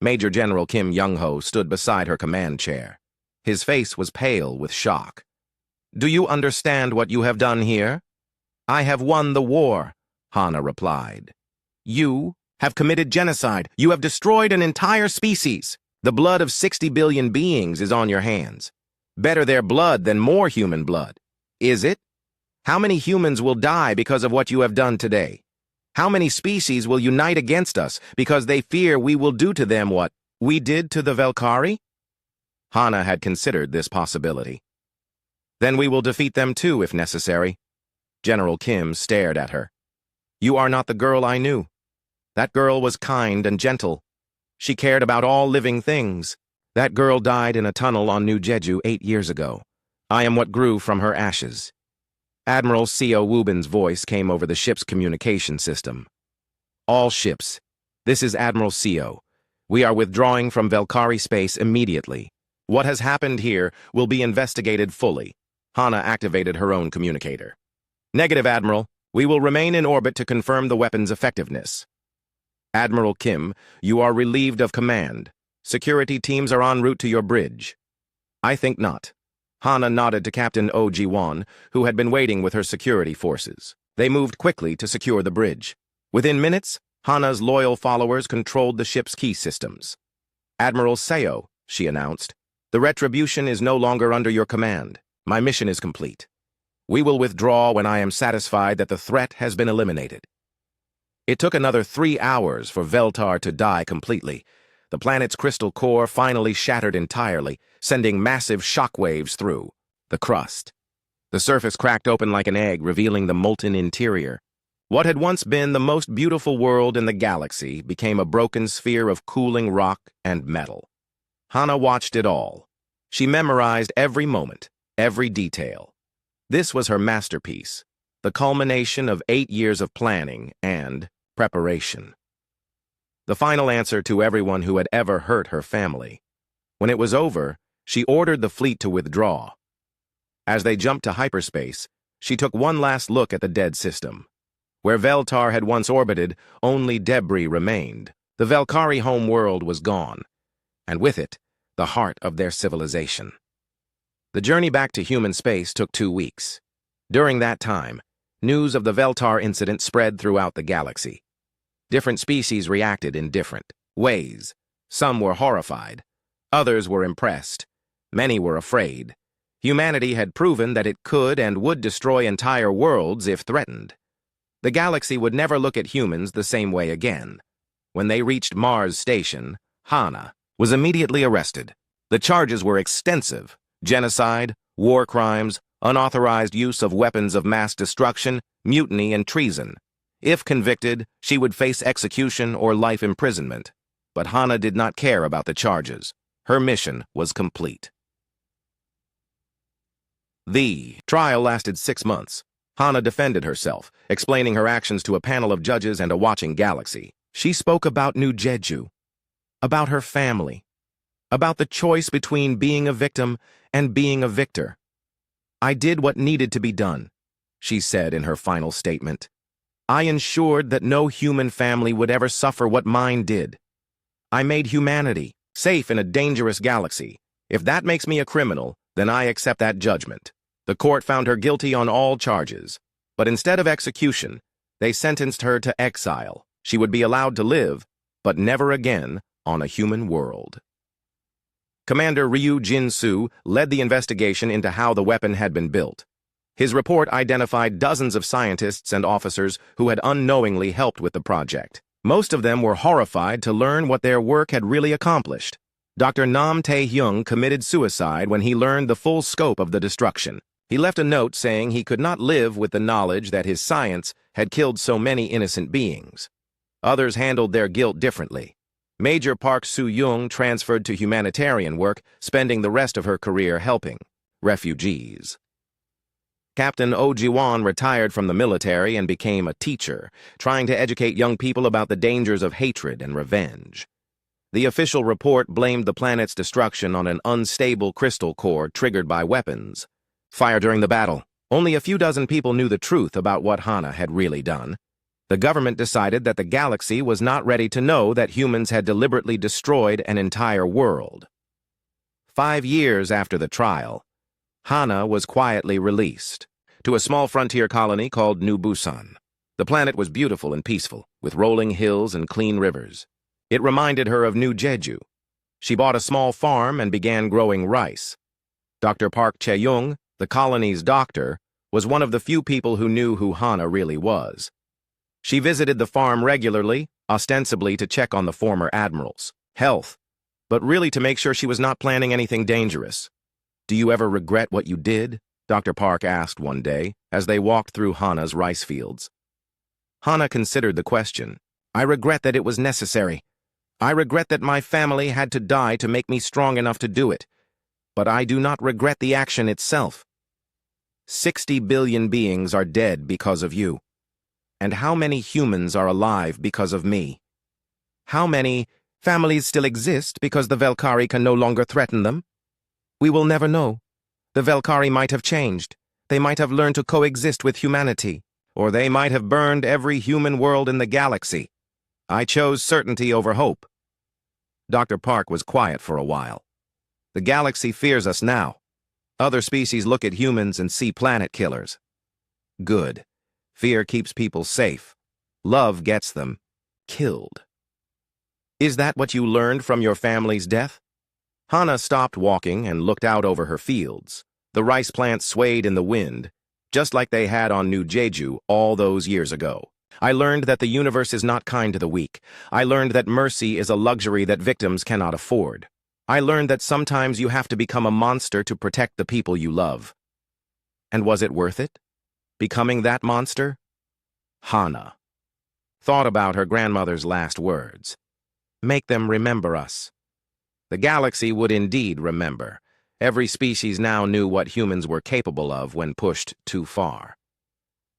Major General Kim Young-ho, stood beside her command chair. His face was pale with shock. "Do you understand what you have done here?" "I have won the war," Hana replied. "You have committed genocide. You have destroyed an entire species. The blood of 60 billion beings is on your hands. Better their blood than more human blood. Is it? How many humans will die because of what you have done today? How many species will unite against us because they fear we will do to them what we did to the Velkari?" Hana had considered this possibility. "Then we will defeat them too, if necessary." General Kim stared at her. "You are not the girl I knew. That girl was kind and gentle. She cared about all living things. That girl died in a tunnel on New Jeju 8 years ago. I am what grew from her ashes." Admiral Seo Wubin's voice came over the ship's communication system. "All ships. This is Admiral Seo. We are withdrawing from Velkari space immediately. What has happened here will be investigated fully." Hana activated her own communicator. "Negative, Admiral. We will remain in orbit to confirm the weapon's effectiveness." "Admiral Kim, you are relieved of command. Security teams are en route to your bridge." "I think not." Hana nodded to Captain Oh Ji-won, who had been waiting with her security forces. They moved quickly to secure the bridge. Within minutes, Hana's loyal followers controlled the ship's key systems. "Admiral Seo," she announced, "the Retribution is no longer under your command. My mission is complete. We will withdraw when I am satisfied that the threat has been eliminated." It took another 3 hours for Veltar to die completely. The planet's crystal core finally shattered entirely, sending massive shockwaves through the crust. The surface cracked open like an egg, revealing the molten interior. What had once been the most beautiful world in the galaxy became a broken sphere of cooling rock and metal. Hana watched it all. She memorized every moment, every detail. This was her masterpiece, the culmination of 8 years of planning and preparation. The final answer to everyone who had ever hurt her family. When it was over, she ordered the fleet to withdraw. As they jumped to hyperspace, she took one last look at the dead system. Where Veltar had once orbited, only debris remained. The Velkari home world was gone, and with it, the heart of their civilization. The journey back to human space took 2 weeks. During that time, news of the Veltar incident spread throughout the galaxy. Different species reacted in different ways. Some were horrified. Others were impressed. Many were afraid. Humanity had proven that it could and would destroy entire worlds if threatened. The galaxy would never look at humans the same way again. When they reached Mars Station, Hana was immediately arrested. The charges were extensive: genocide, war crimes, unauthorized use of weapons of mass destruction, mutiny, and treason. If convicted, she would face execution or life imprisonment. But Hana did not care about the charges. Her mission was complete. The trial lasted 6 months. Hana defended herself, explaining her actions to a panel of judges and a watching galaxy. She spoke about New Jeju, about her family, about the choice between being a victim and being a victor. "I did what needed to be done," she said in her final statement. "I ensured that no human family would ever suffer what mine did. I made humanity safe in a dangerous galaxy. If that makes me a criminal, then I accept that judgment." The court found her guilty on all charges, but instead of execution, they sentenced her to exile. She would be allowed to live, but never again on a human world. Commander Ryu Jin-soo led the investigation into how the weapon had been built. His report identified dozens of scientists and officers who had unknowingly helped with the project. Most of them were horrified to learn what their work had really accomplished. Dr. Nam Tae-hyung committed suicide when he learned the full scope of the destruction. He left a note saying he could not live with the knowledge that his science had killed so many innocent beings. Others handled their guilt differently. Major Park Soo-young transferred to humanitarian work, spending the rest of her career helping refugees. Captain Oh Ji-won retired from the military and became a teacher, trying to educate young people about the dangers of hatred and revenge. The official report blamed the planet's destruction on an unstable crystal core triggered by weapons. Fire during the battle. Only a few dozen people knew the truth about what Hana had really done. The government decided that the galaxy was not ready to know that humans had deliberately destroyed an entire world. 5 years after the trial, Hana was quietly released to a small frontier colony called New Busan. The planet was beautiful and peaceful, with rolling hills and clean rivers. It reminded her of New Jeju. She bought a small farm and began growing rice. Dr. Park Chae-young, the colony's doctor, was one of the few people who knew who Hana really was. She visited the farm regularly, ostensibly to check on the former admiral's health, but really to make sure she was not planning anything dangerous. "Do you ever regret what you did?" Dr. Park asked one day as they walked through Hana's rice fields. Hana considered the question. "I regret that it was necessary. I regret that my family had to die to make me strong enough to do it. But I do not regret the action itself. 60 billion beings are dead because of you. And how many humans are alive because of me? How many families still exist because the Velkari can no longer threaten them? We will never know. The Velkari might have changed. They might have learned to coexist with humanity. Or they might have burned every human world in the galaxy. I chose certainty over hope." Dr. Park was quiet for a while. "The galaxy fears us now. Other species look at humans and see planet killers. Good. Fear keeps people safe. Love gets them killed." "Is that what you learned from your family's death?" Hana stopped walking and looked out over her fields. The rice plants swayed in the wind, just like they had on New Jeju all those years ago. I learned that the universe is not kind to the weak. I learned that mercy is a luxury that victims cannot afford. I learned that sometimes you have to become a monster to protect the people you love. And was it worth it? Becoming that monster? Hana thought about her grandmother's last words. Make them remember us. The galaxy would indeed remember. Every species now knew what humans were capable of when pushed too far.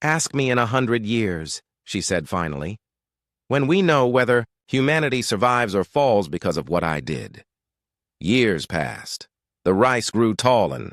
Ask me in 100 years, she said finally, when we know whether humanity survives or falls because of what I did. Years passed. The rice grew tall and